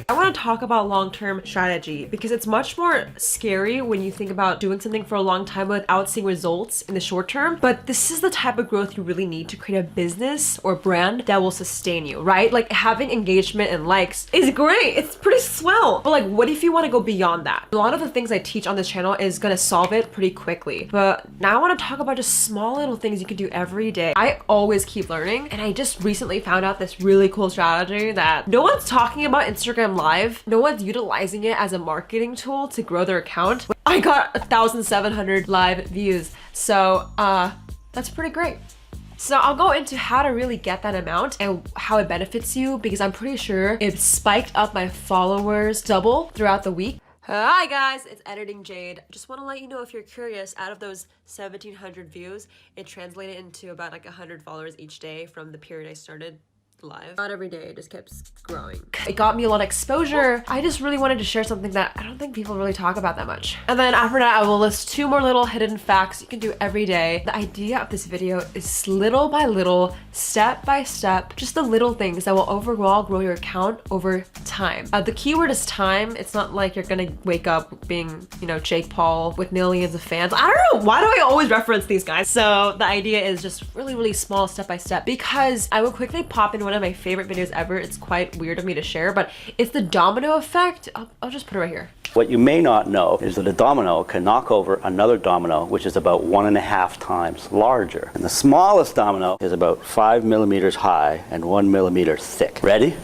I want to talk about long-term strategy because it's much more scary when you think about doing something for a long time without seeing results in the short term. But this is the type of growth you really need to create a business or brand that will sustain you, right? Like having engagement and likes is great. It's pretty swell. But like, what if you want to go beyond that? A lot of the things I teach on this channel is going to solve it pretty quickly. But now I want to talk about just small little things you can do every day. I always keep learning. And I just recently found out this really cool strategy that no one's talking about Instagram Live. No one's utilizing it as a marketing tool to grow their account. I got 1,700 live views. So that's pretty great. So I'll go into how to really get that amount and how it benefits you because I'm pretty sure it spiked up my followers double throughout the week. Hi guys, it's Editing Jade. Just want to let you know if you're curious, out of those 1,700 views, it translated into about like 100 followers each day from the period I started live. Not every day, it just kept growing. It got me a lot of exposure. I just really wanted to share something that I don't think people really talk about that much. And then after that, I will list 2 more little hidden facts you can do every day. The idea of this video is little by little, step by step, just the little things that will overall grow your account over time. The keyword is time. It's not like you're gonna wake up being, you know, Jake Paul with millions of fans. I don't know, why do I always reference these guys? So the idea is just really, really small step by step because I will quickly pop in one of my favorite videos ever. It's quite weird of me to share, but it's the domino effect. I'll just put it right here. What you may not know is that a domino can knock over another domino, which is about 1.5 times larger. And the smallest domino is about 5 millimeters high and 1 millimeter thick. Ready?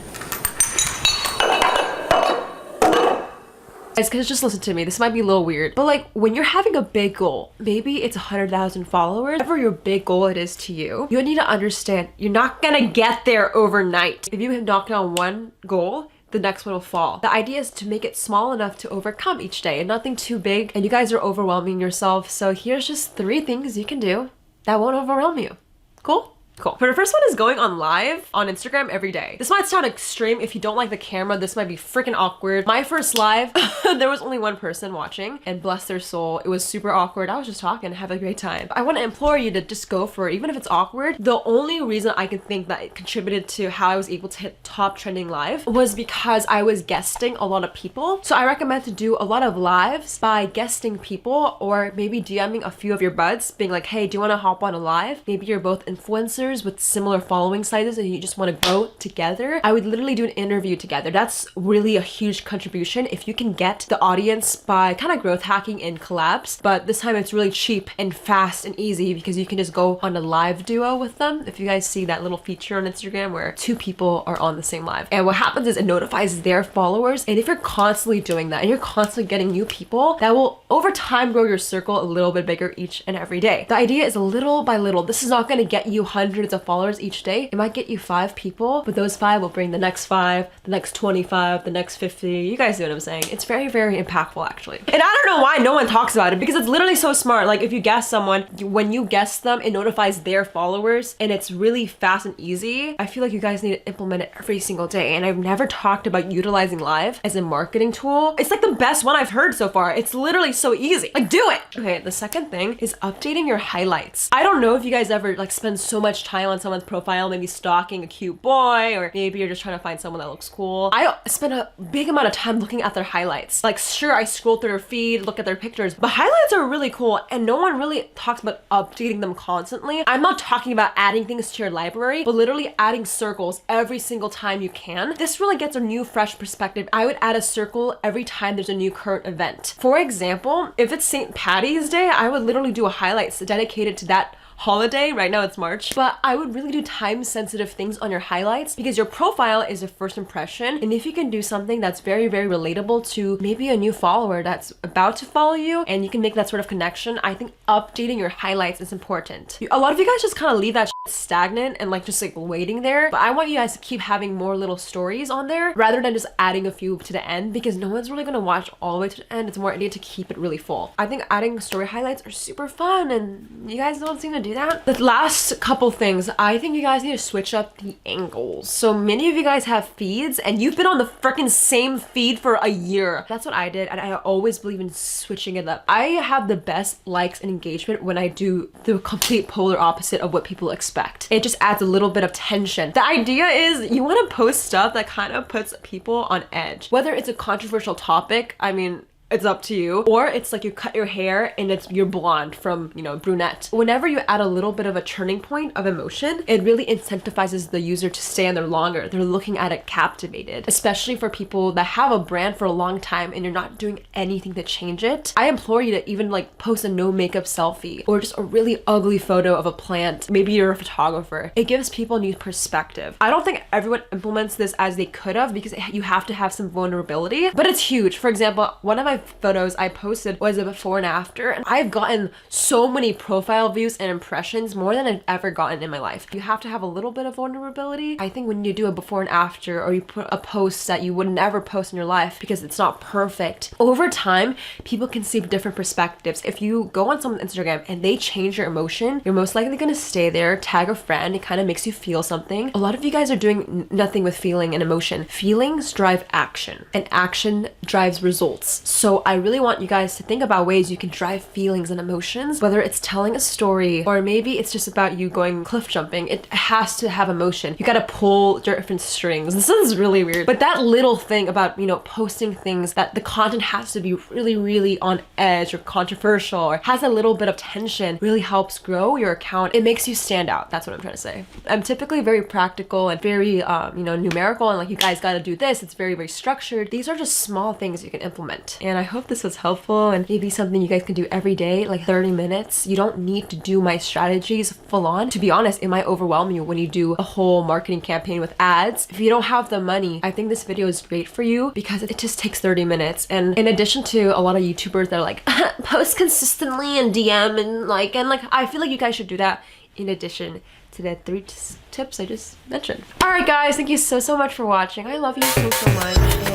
Guys, just listen to me. This might be a little weird, but like when you're having a big goal, maybe it's 100,000 followers, whatever your big goal it is to you, you need to understand you're not gonna get there overnight. If you have knocked down one goal, the next one will fall. The idea is to make it small enough to overcome each day and nothing too big. And you guys are overwhelming yourself. So here's just 3 things you can do that won't overwhelm you. Cool? Cool. For the first one is going on live on Instagram every day. This might sound extreme. If you don't like the camera, this might be freaking awkward. My first live, there was only one person watching and bless their soul. It was super awkward. I was just talking, have a great time. I want to implore you to just go for it. Even if it's awkward, the only reason I can think that it contributed to how I was able to hit top trending live was because I was guesting a lot of people. So I recommend to do a lot of lives by guesting people or maybe DMing a few of your buds being like, hey, do you want to hop on a live? Maybe you're both influencers with similar following sizes and you just want to grow together. I would literally do an interview together. That's really a huge contribution if you can get the audience by kind of growth hacking in collabs. But this time it's really cheap and fast and easy because you can just go on a live duo with them. If you guys see that little feature on Instagram where 2 people are on the same live. And what happens is it notifies their followers. And if you're constantly doing that and you're constantly getting new people, that will over time grow your circle a little bit bigger each and every day. The idea is little by little. This is not going to get you hundreds of followers each day. It might get you 5 people, but those 5 will bring the next 5, the next 25, the next 50. You guys know what I'm saying. It's very, very impactful actually. And I don't know why no one talks about it because it's literally so smart. Like if you guess someone, when you guess them, it notifies their followers and it's really fast and easy. I feel like you guys need to implement it every single day. And I've never talked about utilizing live as a marketing tool. It's like the best one I've heard so far. It's literally so easy. Like do it. Okay, the second thing is updating your highlights. I don't know if you guys ever like spend so much time on someone's profile, maybe stalking a cute boy, or maybe you're just trying to find someone that looks cool. I spend a big amount of time looking at their highlights. Like sure, I scroll through their feed, look at their pictures, but highlights are really cool and no one really talks about updating them constantly. I'm not talking about adding things to your library, but literally adding circles every single time you can. This really gets a new fresh perspective. I would add a circle every time there's a new current event. For example, if it's St. Patty's Day, I would literally do a highlights dedicated to that holiday. Right now it's March, but I would really do time sensitive things on your highlights because your profile is a first impression. And if you can do something that's very, very relatable to maybe a new follower that's about to follow you and you can make that sort of connection, I think updating your highlights is important. A lot of you guys just kind of leave that stagnant and like just like waiting there. But I want you guys to keep having more little stories on there rather than just adding a few to the end, because no one's really gonna watch all the way to the end. It's more idea to keep it really full. I think adding story highlights are super fun, and you guys don't seem to do that. The last couple things, I think you guys need to switch up the angles. So many of you guys have feeds and you've been on the freaking same feed for a year. That's what I did, and I always believe in switching it up. I have the best likes and engagement when I do the complete polar opposite of what people expect. It just adds a little bit of tension. The idea is you want to post stuff that kind of puts people on edge. Whether it's a controversial topic, I mean, it's up to you. Or it's like you cut your hair and you're blonde from, you know, brunette. Whenever you add a little bit of a turning point of emotion, it really incentivizes the user to stay on there longer. They're looking at it captivated, especially for people that have a brand for a long time and you're not doing anything to change it. I implore you to even like post a no makeup selfie or just a really ugly photo of a plant. Maybe you're a photographer. It gives people a new perspective. I don't think everyone implements this as they could have, because you have to have some vulnerability, but it's huge. For example, one of my photos I posted was a before and after, and I've gotten so many profile views and impressions, more than I've ever gotten in my life. You have to have a little bit of vulnerability. I think when you do a before and after, or you put a post that you would never post in your life because it's not perfect, over time people can see different perspectives. If you go on someone's Instagram and they change your emotion, you're most likely going to stay there, tag a friend. It kind of makes you feel something. A lot of you guys are doing nothing with feeling and emotion. Feelings drive action, and action drives results. So I really want you guys to think about ways you can drive feelings and emotions, whether it's telling a story or maybe it's just about you going cliff jumping. It has to have emotion. You gotta pull different strings. This is really weird, but that little thing about, you know, posting things that the content has to be really, really on edge or controversial or has a little bit of tension really helps grow your account. It makes you stand out. That's what I'm trying to say. I'm typically very practical and very, you know, numerical, and like, you guys gotta do this. It's very, very structured. These are just small things you can implement. And I hope this was helpful and maybe something you guys can do every day, like 30 minutes. You don't need to do my strategies full on. To be honest, it might overwhelm you when you do a whole marketing campaign with ads. If you don't have the money, I think this video is great for you because it just takes 30 minutes. And in addition to a lot of YouTubers that are like, post consistently and DM and like, I feel like you guys should do that in addition to the 3 tips I just mentioned. All right, guys, thank you so much for watching. I love you so much.